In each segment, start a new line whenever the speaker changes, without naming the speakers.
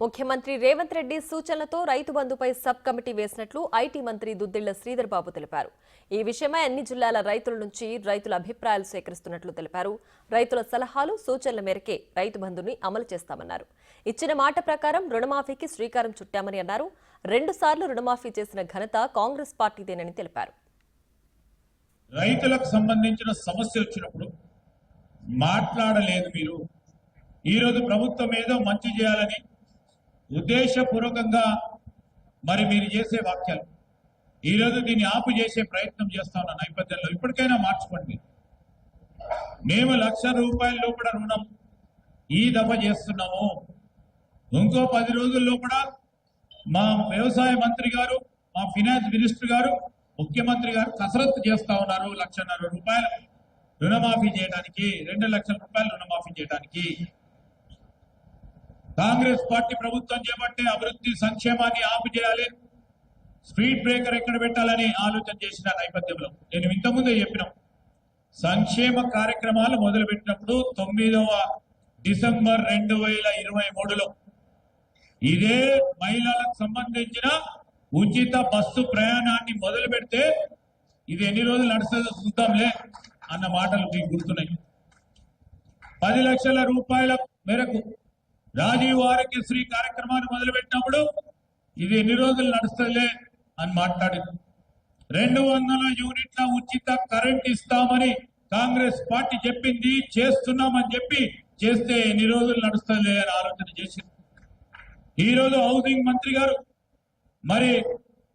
ముఖ్యమంత్రి రేవంత్ రెడ్డి సూచనలతో రైతు బంధుపై సబ్ కమిటీ వేసినట్లు ఐటీ మంత్రి దుద్దిళ్ల శ్రీధర్ బాబు తెలిపారు. ఈ విషయమై అన్ని జిల్లాల రైతుల నుంచి రైతుల అభిప్రాయాలు సేకరిస్తున్నట్లు తెలిపారు. రైతుల సలహాలు సూచనల మేరకే రైతు బంధుని అమలు చేస్తామన్నారు. ఇచ్చిన మాట ప్రకారం రుణమాఫీకి శ్రీకారం చుట్టామని అన్నారు. 2 సార్లు రుణమాఫీ చేసిన ఘనత కాంగ్రెస్ పార్టీదేనని తెలిపారు.
రైతులకు సంబంధించిన సమస్య వచ్చినప్పుడు మాట్లాడలేదు. మీరు ఈరోజు ప్రభుత్వం ఏదో మంచి చేయాలని ఉద్దేశపూర్వకంగా మీరు చేసే వాక్యాలు ఈరోజు దీన్ని ఆపు చేసే ప్రయత్నం చేస్తా ఉన్న నేపథ్యంలో ఇప్పటికైనా మార్చుకోండి. మేము ₹1,00,000 లోపల రుణం ఈ దఫ చేస్తున్నాము. ఇంకో 10 రోజుల్లో కూడా మా వ్యవసాయ మంత్రి గారు, మా ఫైనాన్స్ మినిస్టర్ గారు, ముఖ్యమంత్రి గారు కసరత్తు చేస్తా ఉన్నారు. ₹1,50,000 రుణమాఫీ చేయడానికి, ₹2,00,000 రుణమాఫీ చేయడానికి. కాంగ్రెస్ పార్టీ ప్రభుత్వం చేపట్టే అభివృద్ధి సంక్షేమాన్ని ఆపు చేయాలి, స్పీడ్ బ్రేకర్ ఎక్కడ పెట్టాలని ఆలోచన చేసిన నేపథ్యంలో నేను ఇంతకుముందే చెప్పినాం. సంక్షేమ కార్యక్రమాలు మొదలుపెట్టినప్పుడు 9వ డిసెంబర్ 2023లో ఇదే మహిళలకు సంబంధించిన ఉచిత బస్సు ప్రయాణాన్ని మొదలు పెడితే ఇది ఎన్ని రోజులు నడుస్తుందో చూద్దాంలే అన్న మాటలు మీకు గుర్తున్నాయి. ₹10 లక్షల మేరకు రాజీవ్ ఆరోగ్యశ్రీ కార్యక్రమాన్ని మొదలుపెట్టినప్పుడు ఇది ఎన్ని రోజులు నడుస్తుందిలే అని మాట్లాడింది. 200 యూనిట్ల ఉచిత కరెంట్ ఇస్తామని కాంగ్రెస్ పార్టీ చెప్పింది, చేస్తున్నామని చెప్పి చేస్తే ఎన్ని రోజులు నడుస్తుందిలే అని ఆలోచన చేసింది. ఈ రోజు హౌసింగ్ మంత్రి గారు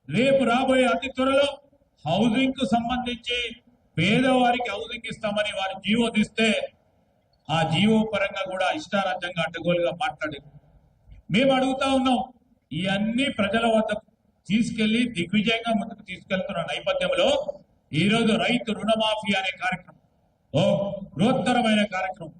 రేపు రాబోయే అతి త్వరలో హౌసింగ్ కు సంబంధించి పేదవారికి హౌసింగ్ ఇస్తామని వారు జీవో తీస్తే ఆ జీవో పరంగా కూడా ఇష్టారాజ్యంగా అడ్డగోలుగా మాట్లాడింది. మేము అడుగుతా ఉన్నాం, ఇవన్నీ ప్రజల వద్దకు తీసుకెళ్లి దిగ్విజయంగా ముందుకు తీసుకెళ్తున్న నేపథ్యంలో ఈ రోజు రైతు రుణమాఫీ అనే కార్యక్రమం బృహత్తరమైన కార్యక్రమం.